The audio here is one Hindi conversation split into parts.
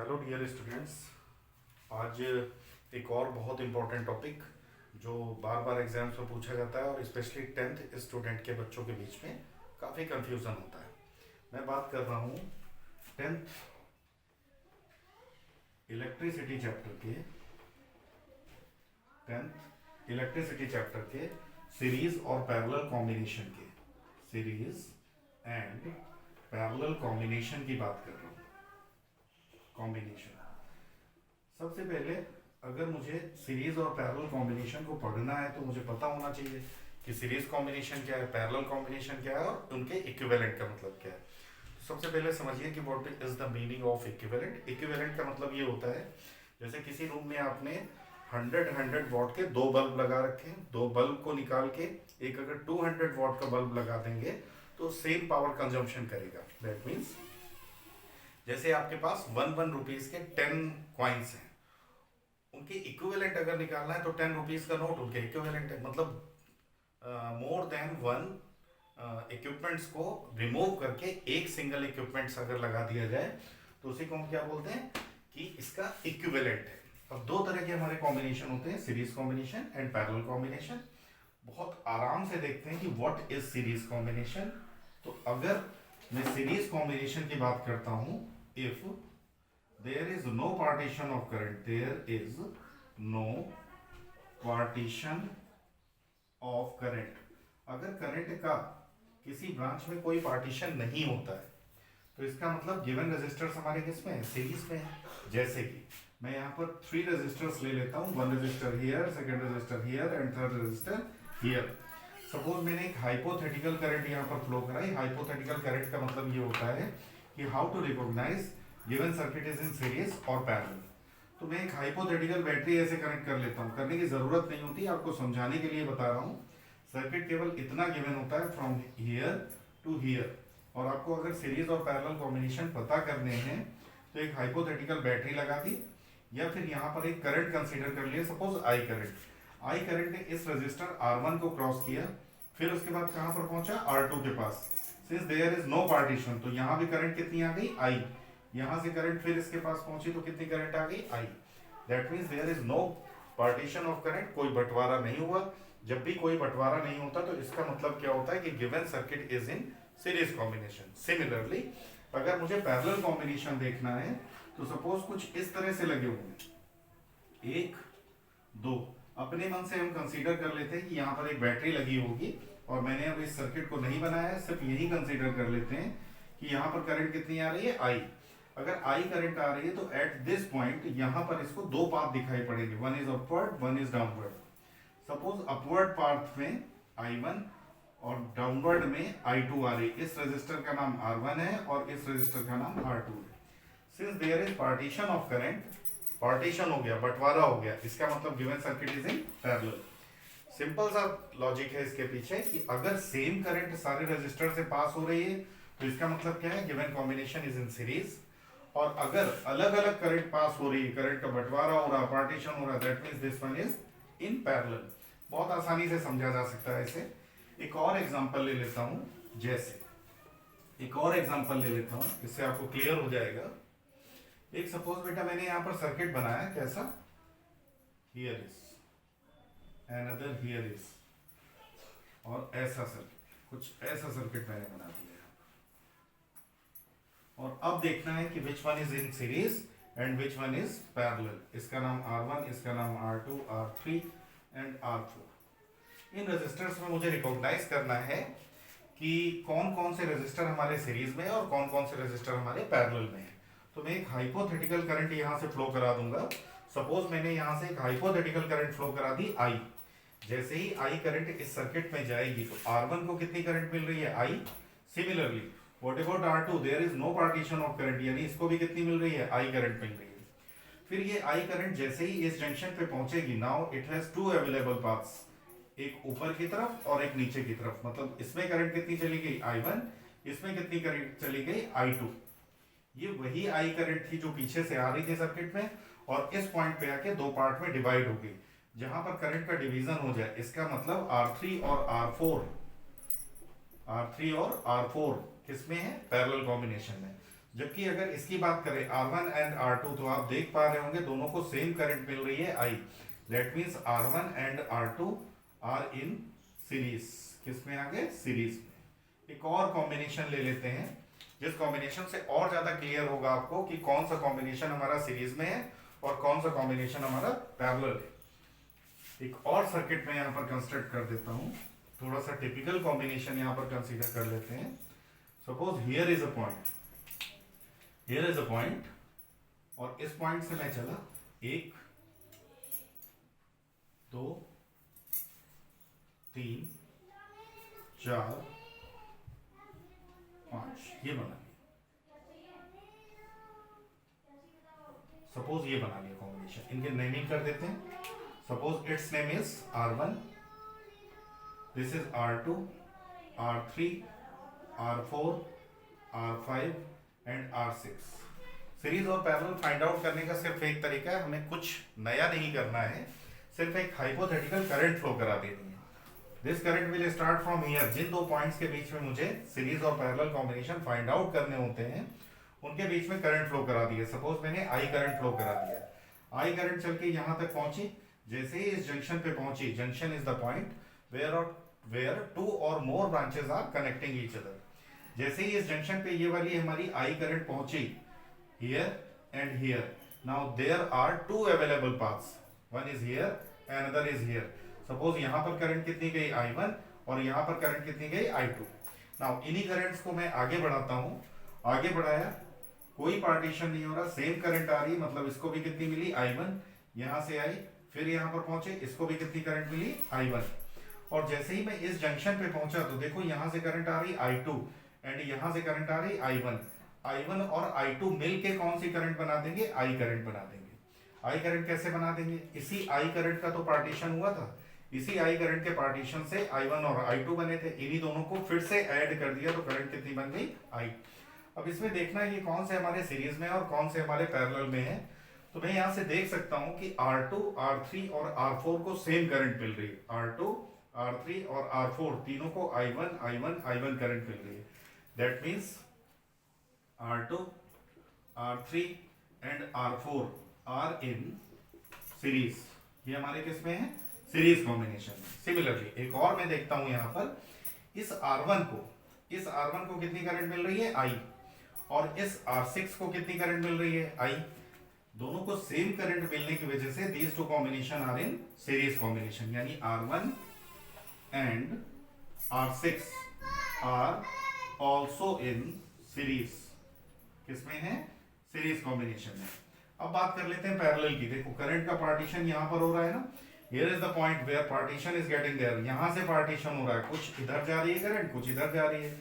Hello dear students. आज एक और बहुत इम्पोर्टेंट टॉपिक जो बार बार एग्जाम्स में पूछा जाता है और स्पेशली टेंथ स्टूडेंट के बच्चों के बीच में काफ़ी कंफ्यूजन होता है। मैं बात कर रहा हूँ टेंथ इलेक्ट्रिसिटी चैप्टर के सीरीज और पैरेलल कॉम्बिनेशन के सीरीज एंड पैरेलल कॉम्बिनेशन की बात कर रहा हूँ। कॉम्बिनेशन सबसे पहले अगर मुझे सीरीज और पैरेलल कॉम्बिनेशन को पढ़ना है तो मुझे पता होना चाहिए कि सीरीज कॉम्बिनेशन क्या है, पैरेलल कॉम्बिनेशन क्या है और उनके इक्विवेलेंट का मतलब क्या है। तो सबसे पहले समझिए कि what is the meaning of equivalent. Equivalent का मतलब ये होता है जैसे किसी रूम में आपने 100 वॉट के दो बल्ब लगा रखे हैं, दो बल्ब को निकाल के एक अगर 200 वॉट का बल्ब लगा देंगे तो सेम पावर कंजम्पशन करेगा। दैट मीन्स जैसे आपके पास 1 रुपीज के 10 कॉइन्स हैं, उनके इक्विवेलेंट अगर निकालना है तो 10 रुपीज का नोट उनके इक्विवेलेंट है। मतलब मोर देन वन इक्विपमेंट्स को रिमूव करके एक सिंगल इक्विपमेंट्स अगर लगा दिया जाए तो उसी को हम क्या बोलते हैं कि इसका इक्विवेलेंट है। अब दो तरह के हमारे कॉम्बिनेशन होते हैं, series combination and parallel combination. बहुत आराम से देखते हैं कि व्हाट इज सीरीज कॉम्बिनेशन। तो अगर मैं सीरीज कॉम्बिनेशन की बात करता हूं, if there is no partition of current, there is no partition of current। अगर करंट का किसी ब्रांच में कोई पार्टीशन नहीं होता है तो इसका मतलब गिवन रेजिस्टर्स हमारे किस में है, सीरीज में है। जैसे कि मैं यहाँ पर 3 रेजिस्टर्स ले लेता हूँ, 1 register here, second register here and third register here. Suppose मैंने एक हाइपोथेटिकल करंट यहाँ पर फ्लो कराई। हाइपोथेटिकल करंट का मतलब ये होता है कि how to recognise given circuit is in series और पैरेलल। तो मैं एक हाइपोथेटिकल बैटरी ऐसे कनेक्ट कर लेता हूँ, करने की जरूरत नहीं होती, आपको समझाने के लिए बता रहा हूँ। सर्किट केवल इतना गिवन होता है फ्रॉम हियर टू हियर, और आपको अगर सीरीज और पैरेलल कॉम्बिनेशन पता करने हैं तो एक हाइपोथेटिकल बैटरी लगा दी या फिर यहाँ पर एक करंट कंसीडर कर लिया, सपोज आई करंट ने इस रजिस्टर R1 को क्रॉस किया, फिर उसके बाद कहाँ पर पहुंचा, R2 के पास। Since there is no partition तो यहाँ भी करंट कितनी आ गई, आई। यहां से करंट फिर इसके पास पहुंची तो कितनी करंट आ गई, आई। That means there is no partition of current, कोई बंटवारा नहीं हुआ। जब भी कोई बंटवारा नहीं होता तो इसका मतलब क्या होता है कि given circuit is in series combination. Similarly अगर मुझे पैरेलल कॉम्बिनेशन देखना है तो सपोज कुछ इस तरह से लगे होंगे, 1 2, अपने मन से हम कंसीडर कर लेते हैं कि यहाँ पर एक बैटरी लगी होगी और मैंने अब इस सर्किट को नहीं बनाया है, सिर्फ यही कंसीडर कर लेते हैं कि यहाँ पर करंट कितनी आ रही है, आई। अगर आई करंट आ रही है तो एट दिस पॉइंट यहां पर इसको दो पाथ दिखाई पड़ेंगे, one is upward one is downward. Suppose upward path में I1 और डाउनवर्ड में I2 आ रही है। इस रजिस्टर का नाम R1 है और इस रजिस्टर का नाम R2 है। Since there is partition of current, partition हो गया, बंटवारा हो गया, इसका मतलब given circuit is in parallel. Simple सा लॉजिक है इसके पीछे कि अगर सेम करंट सारे रजिस्टर से पास हो रही है तो इसका मतलब क्या है, given combination is in series. और अगर अलग अलग करंट पास हो रही है, करंट का बंटवारा हो रहा, पार्टीशन हो रहा, that means this one is in parallel. बहुत आसानी से समझा जा सकता है इसे। एक और एग्जांपल ले लेता हूं, इससे आपको क्लियर हो जाएगा। एक सपोज बेटा मैंने यहां पर सर्किट बनाया, कैसा, here is another here is, और ऐसा सर्किट, कुछ ऐसा सर्किट मैंने बना दिया। और अब देखना है कि which one is in series and which one is parallel. इसका नाम R1, इसका नाम R2, R3 and R4। In resistors में मुझे रिकॉग्नाइज करना है कि कौन कौन से रेजिस्टर हमारे सीरीज में है और कौन कौन से रेजिस्टर हमारे पैरेलल में है। तो मैं एक हाइपोथेटिकल करंट यहां से फ्लो करा दूंगा। सपोज मैंने यहां से एक हाइपोथेटिकल करंट फ्लो करा दी, I। जैसे ही I करंट इस सर्किट में जाएगी तो R1 को कितनी करंट मिल रही है, I। Similarly What about R2? There is no partition of current, यानी इसको भी कितनी मिल रही है, I करंट मिल रही है। फिर ये I करंट जैसे ही इस जंक्शन पे पहुंचेगी, now it has 2 available paths, एक ऊपर की तरफ और एक नीचे की तरफ। मतलब इसमें करंट कितनी चली गई, I1, इसमें कितनी करंट चली गई, I2। ये वही I करंट थी जो पीछे से आ रही थी सर्किट में और इस पॉइंट पे आके दो पार्ट में डिवाइड हो गई। जहां पर करंट का डिवीजन हो जाए, इसका मतलब R3 और R4 किसमें है, पैरेलल कॉम्बिनेशन में। जबकि अगर इसकी बात करें R1 एंड R2 तो आप देख पा रहे होंगे दोनों को सेम करंट मिल रही है I। That means R1 and R2 are in series. किस में आ गए? सीरीज में। एक और कॉम्बिनेशन ले लेते हैं जिस कॉम्बिनेशन से और ज्यादा क्लियर होगा आपको कि कौन सा कॉम्बिनेशन हमारा सीरीज में है और कौन सा कॉम्बिनेशन हमारा पैरेलल है। एक और सर्किट में यहाँ पर कंस्ट्रक्ट कर देता हूँ, थोड़ा सा टिपिकल कॉम्बिनेशन यहाँ पर कंसीडर कर लेते हैं। Suppose here is a point, here is a point, और इस पॉइंट से मैं चला 1 2 3 4 5, ये बना लिया। सपोज ये बना लिया कॉम्बिनेशन, इनके नेमिंग कर देते हैं। Suppose it's name is R1, this is R2, R3, R4, R5 and R6। Series और पैरेलल फाइंड आउट करने का सिर्फ एक तरीका है, हमें कुछ नया नहीं करना है, सिर्फ एक हाइपोथेटिकल करंट फ्लो करा देनी है। This current will start from here. जिन दो पॉइंट्स के बीच में मुझे सीरीज और पैरेलल कॉम्बिनेशन फाइंड आउट करने होते हैं उनके बीच में करंट फ्लो करा दिया। सपोज मैंने I करंट फ्लो करा दिया। I करंट चल के यहां तक पहुंची, जैसे ही इस जंक्शन पे पहुंची, junction is the point where two और more branches are connecting each other. जैसे ही इस जंक्शन पे ये वाली हमारी I करंट पहुंची here and here, now there are two available paths, one is here and other is here. Suppose यहां पर करंट कितनी गई I1 और यहां पर करंट कितनी गई I2। नाउ इन्हीं करंट्स को मैं आगे बढ़ाता हूं, आगे बढ़ाया, कोई पार्टीशन नहीं हो रहा, सेम करंट आ रही, मतलब इसको भी कितनी मिली I1, यहां से आई, फिर यहां पर पहुंचे, इसको भी कितनी करंट मिली I1। और जैसे ही मैं इस जंक्शन पे पहुंचा तो देखो यहां से करंट आ रही I2 एंड यहां से करंट आ रही I1। I1 और I2 मिलके कौन सी करंट बना देंगे? I करंट बना देंगे। I करंट कैसे बना देंगे? इसी I करंट का तो पार्टीशन हुआ था, इसी I करंट के पार्टीशन से I1 और I2 बने थे, इन्हीं दोनों को फिर से ऐड कर दिया तो करंट कितनी बन गई? I। अब इसमें देखना है कि कौन से हमारे सीरीज में है और कौन से हमारे पैरेलल में है। तो मैं यहां से देख सकता हूं कि R2, R3 और R4 को सेम करंट मिल रही है। R2, R3 और R4 तीनों को I1, I1, I1 करंट मिल रही है। That means R2, R3 and R4 are in series. ये हमारे किस में है? सीरीज कॉम्बिनेशन में। सिमिलरली एक और मैं देखता हूं यहां पर, इस R1 को कितनी करंट मिल रही है? I। और इस R6 को कितनी करंट मिल रही है? I। दोनों को सेम करंट मिलने की वजह से these two combination are in series combination, यानी R1 and R6 are also in series. किसमें है? सीरीज कॉम्बिनेशन में। अब बात कर लेते हैं पैरेलल की। देखो करंट का पार्टीशन यहां पर हो रहा है ना, here is the point where partition is getting there. यहां से पार्टीशन हो रहा है, कुछ इधर जा रही है करंट, कुछ इधर जा रही है।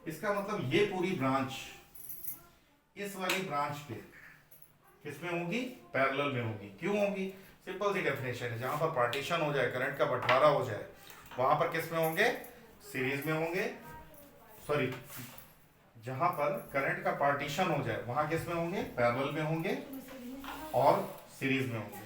इसका मतलब ये पूरी ब्रांच इस वाली ब्रांच पे किसमें होगी? पैरेलल में होगी। क्यों होगी? सिंपल सी डेफिनेशन है, जहां पर पार्टीशन हो जाए, करंट का बंटवारा हो जाए, वहां पर किसमें होंगे? सीरीज में होंगे। सॉरी, जहां पर करंट का पार्टीशन हो जाए वहां किसमें होंगे? पैरेलल में होंगे और सीरीज में होंगे।